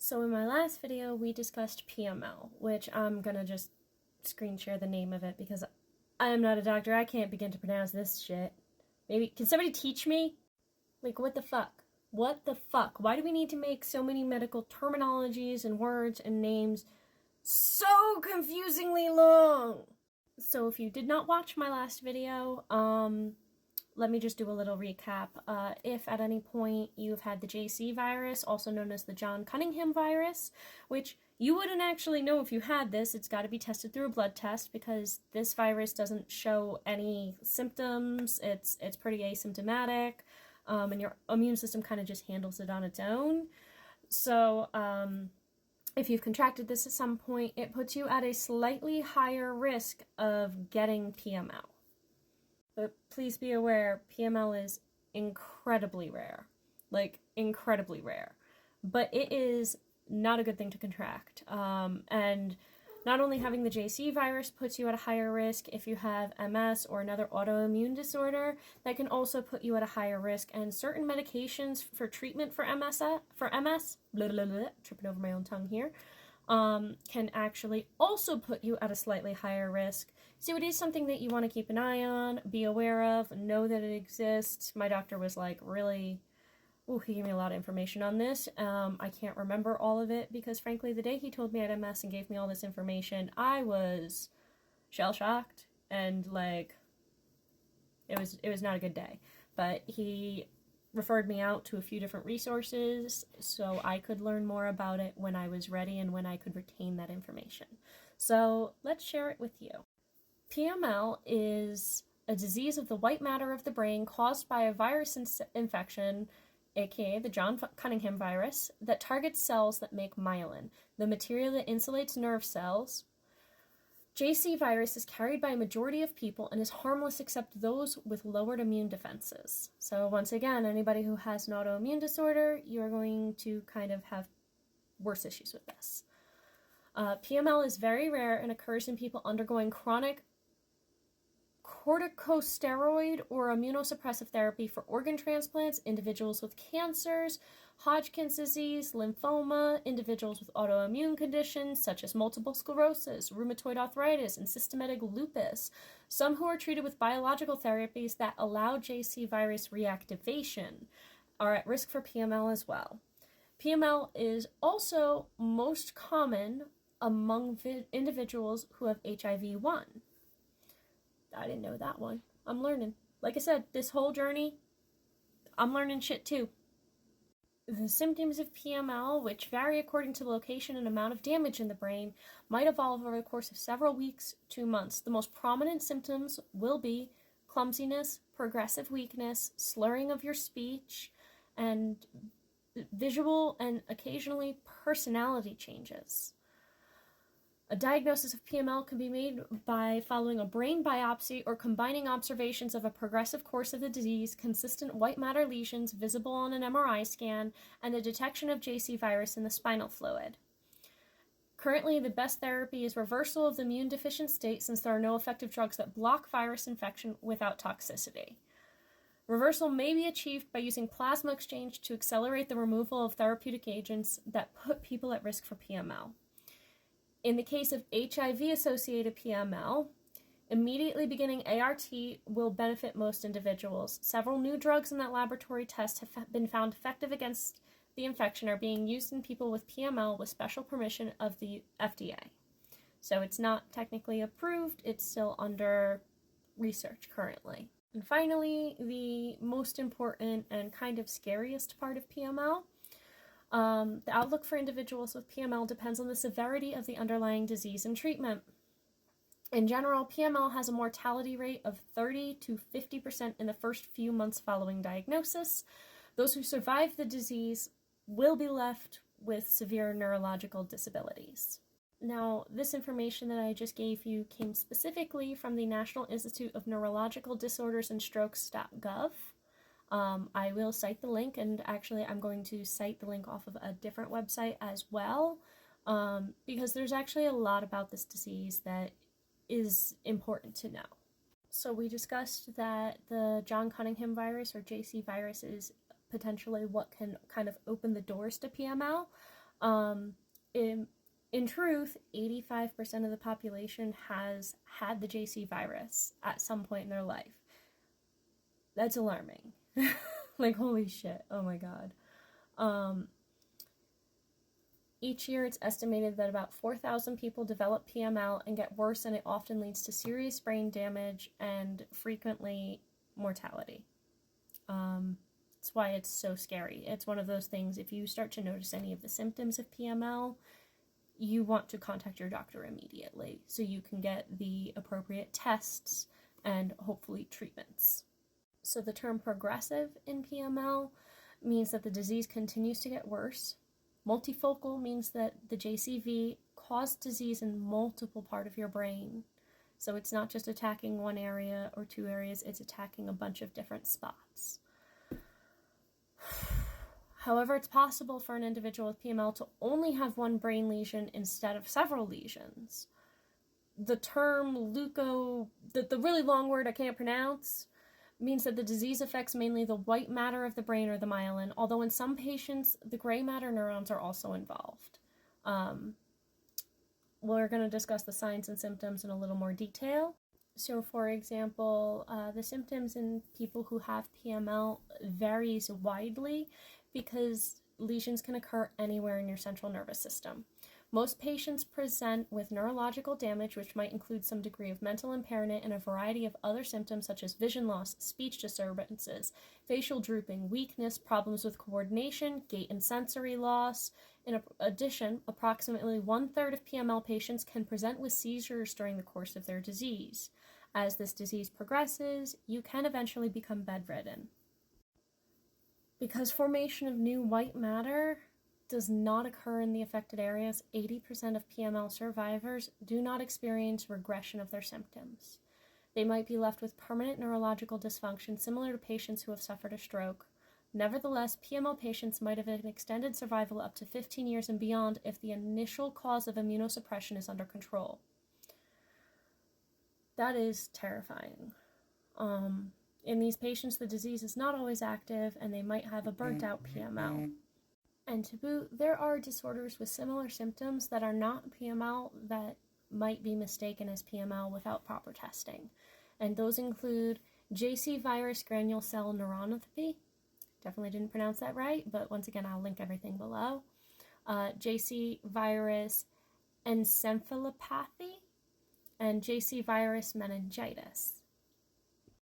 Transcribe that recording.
So in my last video, we discussed PML, which I'm gonna just screen share the name of it because I am not a doctor. I can't begin to pronounce this shit. Maybe, can somebody teach me? Like, what the fuck? What the fuck? Why do we need to make so many medical terminologies and words and names so confusingly long? So if you did not watch my last video, let me just do a little recap. If at any point you've had the JC virus, also known as the John Cunningham virus, which you wouldn't actually know if you had this, it's got to be tested through a blood test because this virus doesn't show any symptoms. It's pretty asymptomatic, and your immune system kind of just handles it on its own. So if you've contracted this at some point, it puts you at a slightly higher risk of getting PML. But please be aware, PML is incredibly rare. Like, incredibly rare. But it is not a good thing to contract. And not only having the JC virus puts you at a higher risk if you have MS or another autoimmune disorder, that can also put you at a higher risk. And certain medications for treatment for MS, tripping over my own tongue here, can actually also put you at a slightly higher risk. So it is something that you want to keep an eye on, be aware of, know that it exists. My doctor was like, really, he gave me a lot of information on this. I can't remember all of it because frankly, the day he told me I had MS and gave me all this information, I was shell-shocked and like, it was not a good day. But he referred me out to a few different resources so I could learn more about it when I was ready and when I could retain that information. So let's share it with you. PML is a disease of the white matter of the brain caused by a virus infection, aka the John Cunningham virus, that targets cells that make myelin, the material that insulates nerve cells. JC virus is carried by a majority of people and is harmless except those with lowered immune defenses. So once again, anybody who has an autoimmune disorder, you're going to kind of have worse issues with this. PML is very rare and occurs in people undergoing chronic corticosteroid or immunosuppressive therapy for organ transplants, individuals with cancers, Hodgkin's disease, lymphoma, individuals with autoimmune conditions such as multiple sclerosis, rheumatoid arthritis, and systemic lupus, some who are treated with biological therapies that allow JC virus reactivation are at risk for PML as well. PML is also most common among individuals who have HIV-1. I didn't know that one. I'm learning. Like I said, this whole journey, I'm learning shit too. The symptoms of PML, which vary according to the location and amount of damage in the brain, might evolve over the course of several weeks to months. The most prominent symptoms will be clumsiness, progressive weakness, slurring of your speech, and visual and occasionally personality changes. A diagnosis of PML can be made by following a brain biopsy or combining observations of a progressive course of the disease, consistent white matter lesions visible on an MRI scan, and a detection of JC virus in the spinal fluid. Currently, the best therapy is reversal of the immune deficient state since there are no effective drugs that block virus infection without toxicity. Reversal may be achieved by using plasma exchange to accelerate the removal of therapeutic agents that put people at risk for PML. In the case of HIV-associated PML, immediately beginning ART will benefit most individuals. Several new drugs in that laboratory test have been found effective against the infection are being used in people with PML with special permission of the FDA. So it's not technically approved, it's still under research currently. And finally, the most important and kind of scariest part of PML. The outlook for individuals with PML depends on the severity of the underlying disease and treatment. In general, PML has a mortality rate of 30 to 50% in the first few months following diagnosis. Those who survive the disease will be left with severe neurological disabilities. Now, this information that I just gave you came specifically from the National Institute of Neurological Disorders and Strokes.gov. I will cite the link, and actually I'm going to cite the link off of a different website as well, because there's actually a lot about this disease that is important to know. So we discussed that the John Cunningham virus, or JC virus, is potentially what can kind of open the doors to PML. In truth, 85% of the population has had the JC virus at some point in their life. That's alarming. Like, holy shit. Oh my god. Each year, it's estimated that about 4,000 people develop PML and get worse, and it often leads to serious brain damage and frequently mortality. That's why it's so scary. It's one of those things, if you start to notice any of the symptoms of PML, you want to contact your doctor immediately so you can get the appropriate tests and hopefully treatments. So the term progressive in PML means that the disease continues to get worse. Multifocal means that the JCV caused disease in multiple parts of your brain. So it's not just attacking one area or two areas, it's attacking a bunch of different spots. However, it's possible for an individual with PML to only have one brain lesion instead of several lesions. The term the really long word I can't pronounce, means that the disease affects mainly the white matter of the brain or the myelin, although in some patients, the gray matter neurons are also involved. We're going to discuss the signs and symptoms in a little more detail. So, for example, the symptoms in people who have PML varies widely because lesions can occur anywhere in your central nervous system. Most patients present with neurological damage, which might include some degree of mental impairment and a variety of other symptoms such as vision loss, speech disturbances, facial drooping, weakness, problems with coordination, gait and sensory loss. In addition, approximately 1/3 of PML patients can present with seizures during the course of their disease. As this disease progresses, you can eventually become bedridden. Because formation of new white matter does not occur in the affected areas, 80% of PML survivors do not experience regression of their symptoms. They might be left with permanent neurological dysfunction similar to patients who have suffered a stroke. Nevertheless, PML patients might have an extended survival up to 15 years and beyond if the initial cause of immunosuppression is under control. That is terrifying. In these patients, the disease is not always active, and they might have a burnt-out PML. And to boot, there are disorders with similar symptoms that are not PML that might be mistaken as PML without proper testing. And those include JC virus granule cell neuropathy. Definitely didn't pronounce that right, but once again, I'll link everything below. JC virus encephalopathy and JC virus meningitis.